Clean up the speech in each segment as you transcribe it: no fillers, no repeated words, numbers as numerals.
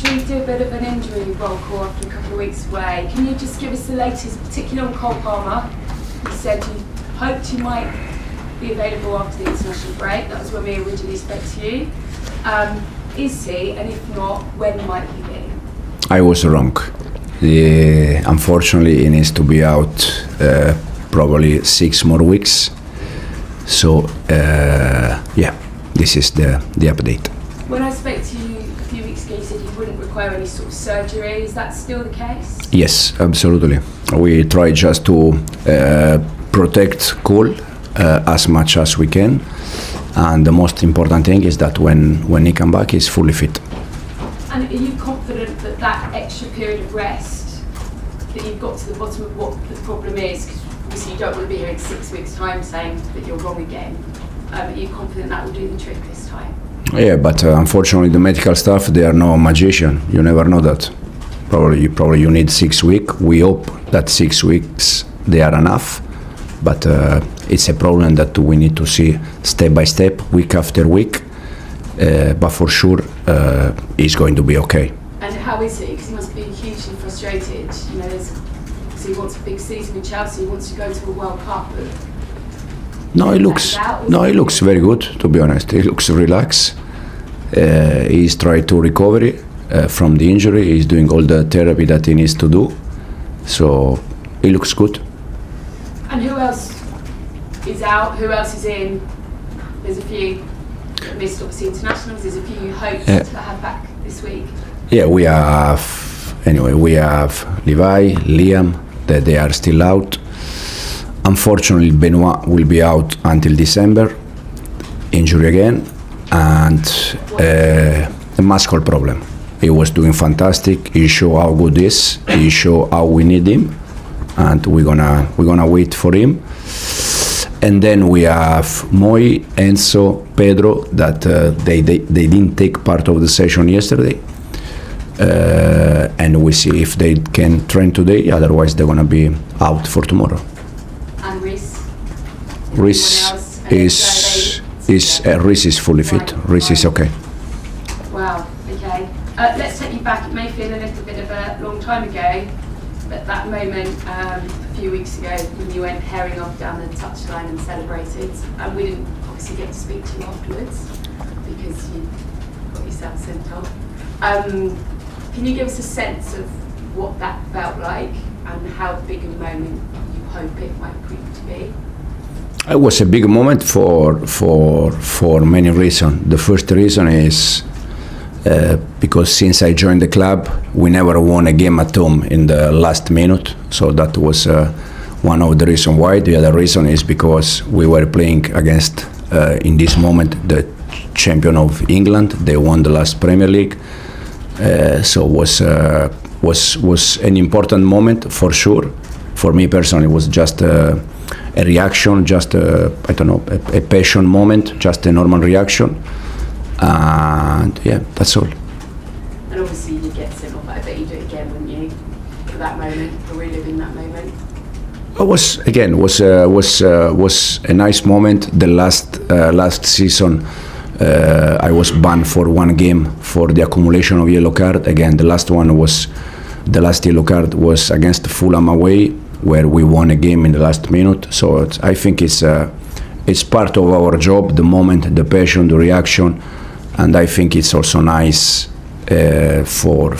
should we do a bit of an injury roll call after a couple of weeks away? Can you just give us the latest, particularly on Cole Palmer? You said you hoped you might be available after the international break. That was when we originally spoke to you. Is he, and if not, when might he be? I was wrong. Unfortunately, he needs to be out probably 6 more weeks. So, yeah, this is the update. When I spoke to you a few weeks ago, you said you wouldn't require any sort of surgery. Is that still the case? Yes, absolutely. We try just to protect Cole as much as we can. And the most important thing is that when he come back, he's fully fit. And are you confident that that extra period of rest, that you've got to the bottom of what the problem is? Because obviously you don't want to be here in 6 weeks' time saying that you're wrong again. Are you confident that will do the trick this time? Yeah, but unfortunately the medical staff, they are no magician. You never know that. Probably you need 6 weeks. We hope that 6 weeks they are enough. But it's a problem that we need to see step by step, week after week. But for sure, he's going to be okay. And how is he? Because he must be hugely frustrated. You know, so he wants a big season in Chelsea. He wants to go to a World Cup. He looks very good. To be honest, he looks relaxed. He's trying to recover from the injury. He's doing all the therapy that he needs to do. So he looks good. And who else is out? Who else is in? There's a few missed, obviously, internationals. There's a few you hope to have back this week. Yeah, we have Levi, Liam, that they are still out. Unfortunately, Benoit will be out until December, injury again, and a muscle problem. He was doing fantastic. He showed how good he is. He showed how we need him. And we're gonna wait for him. And then we have Moi, Enzo, Pedro that they didn't take part of the session yesterday, and we see if they can train today. Otherwise, they're gonna be out for tomorrow. And Reece is fully fit. Reece is okay. Wow. Okay. Let's take you back. It may feel a little bit of a long time ago. But that moment a few weeks ago when you went herring off down the touchline and celebrated, and we didn't obviously get to speak to you afterwards because you got yourself sent off. Can you give us a sense of what that felt like and how big a moment you hope it might prove to be? It was a big moment for many reasons. The first reason is because since I joined the club, we never won a game at home in the last minute. So that was one of the reasons why. The other reason is because we were playing against, in this moment, the champion of England. They won the last Premier League. So was an important moment for sure. For me personally, it was just a reaction, just a passion moment, just a normal reaction. And yeah, that's all. And obviously you get sent off, but I bet you do it again, wouldn't you? For that moment, for reliving that moment. It was a nice moment. The last season, I was banned for 1 game for the accumulation of yellow card. Again, the last yellow card was against Fulham away, where we won a game in the last minute. So I think it's part of our job, the moment, the passion, the reaction. And I think it's also nice for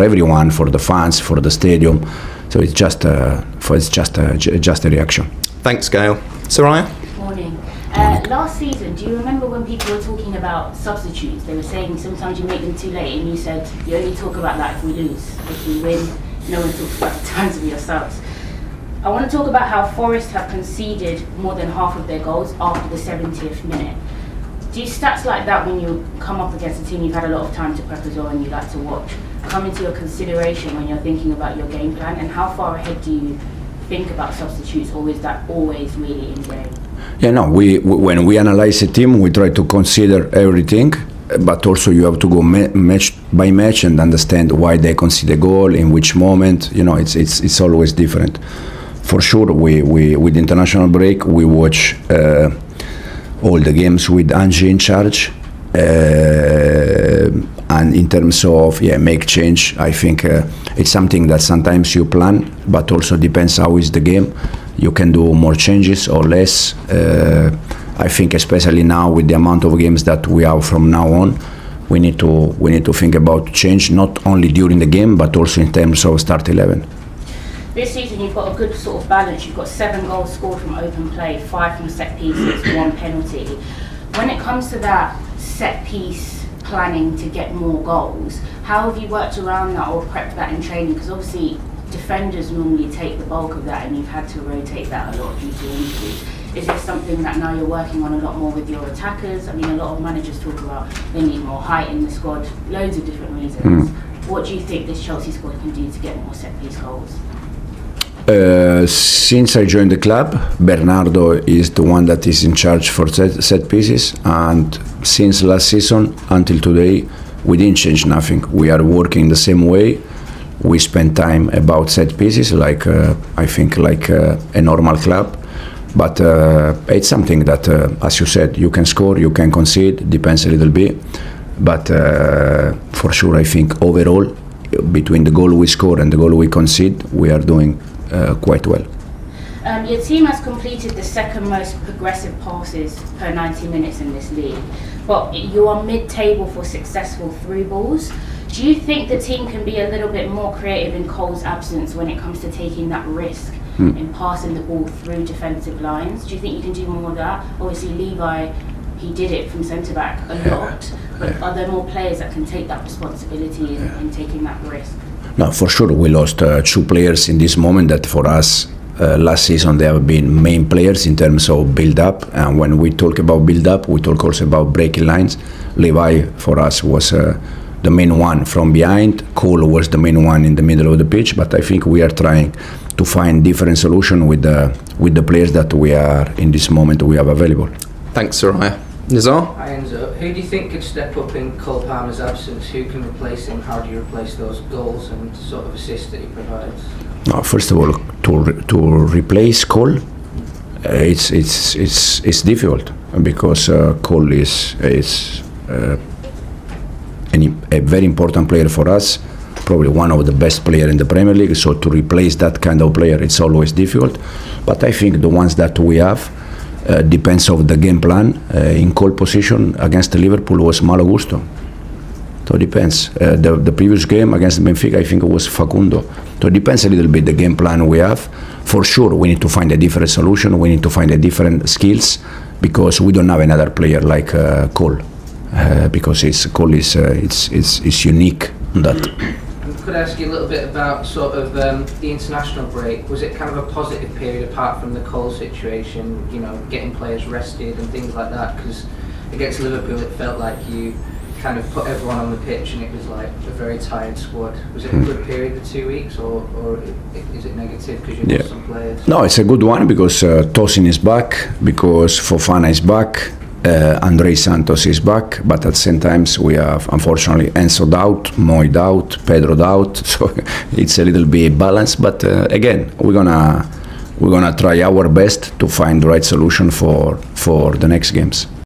everyone, for the fans, for the stadium. So it's just a reaction. Thanks, Gail. Soraya? Morning. Last season, do you remember when people were talking about substitutes? They were saying sometimes you make them too late, and you said you only talk about that if we lose. If we win, no one talks about the times of your subs. I want to talk about how Forest have conceded more than half of their goals after the 70th minute. Do stats like that, when you come up against a team you've had a lot of time to prep as well and you like to watch, come into your consideration when you're thinking about your game plan? And how far ahead do you think about substitutes, or is that always really ingrained? Yeah, no, when we analyze a team, we try to consider everything, but also you have to go match by match and understand why they concede a goal, in which moment. You know, it's always different. For sure, we with the international break, we watch all the games with Angie in charge. And in terms of make change, I think it's something that sometimes you plan, but also depends how is the game. You can do more changes or less. I think especially now with the amount of games that we have from now on, we need to think about change not only during the game but also in terms of start 11. This season you've got a good sort of balance. You've got 7 goals scored from open play, 5 from set pieces, 1 penalty. When it comes to that set piece planning to get more goals, how have you worked around that or prepped that in training? Because obviously defenders normally take the bulk of that and you've had to rotate that a lot due to injuries. Is this something that now you're working on a lot more with your attackers? I mean, a lot of managers talk about they need more height in the squad, loads of different reasons. What do you think this Chelsea squad can do to get more set-piece goals? Since I joined the club, Bernardo is the one that is in charge for set pieces, and since last season until today, we didn't change nothing. We are working the same way. We spend time about set pieces, like I think like a normal club. But it's something that, as you said, you can score, you can concede, depends a little bit. But for sure, I think overall, between the goal we score and the goal we concede, we are doing quite well. Your team has completed the second most progressive passes per 90 minutes in this league, but you are mid-table for successful through balls. Do you think the team can be a little bit more creative in Cole's absence when it comes to taking that risk in passing the ball through defensive lines? Do you think you can do more of that? Obviously Levi, he did it from centre-back a lot, but are there more players that can take that responsibility in taking that risk? No, for sure we lost 2 players in this moment that for us last season they have been main players in terms of build-up, and when we talk about build-up we talk also about breaking lines. Levi for us was the main one from behind, Cole was the main one in the middle of the pitch, but I think we are trying to find different solution with the players that we are in this moment we have available. Thanks, Soraya. Nizar? Hi Enzo. Who do you think could step up in Cole Palmer's absence? Who can replace him? How do you replace those goals and sort of assists that he provides? No, first of all, to replace Cole, it's difficult because Cole is a very important player for us, probably one of the best players in the Premier League. So to replace that kind of player, it's always difficult. But I think the ones that we have. Depends of the game plan. In Cole position against Liverpool was Malo Gusto. So it depends. The previous game against Benfica, I think it was Facundo. So it depends a little bit the game plan we have. For sure, we need to find a different solution. We need to find a different skills because we don't have another player like Cole. Because Cole is unique on that. Could I ask you a little bit about sort of the international break? Was it kind of a positive period apart from the Cole situation, you know, getting players rested and things like that? Because against Liverpool it felt like you kind of put everyone on the pitch and it was like a very tired squad. Was it a good period, the 2 weeks, or is it negative because you lost some players? No, it's a good one because Tosin is back, because Fofana is back, Andrei Santos is back, but at the same time we have unfortunately Enzo out, Moy out, Pedro out, so it's a little bit balanced. But again, we're gonna try our best to find the right solution for the next games.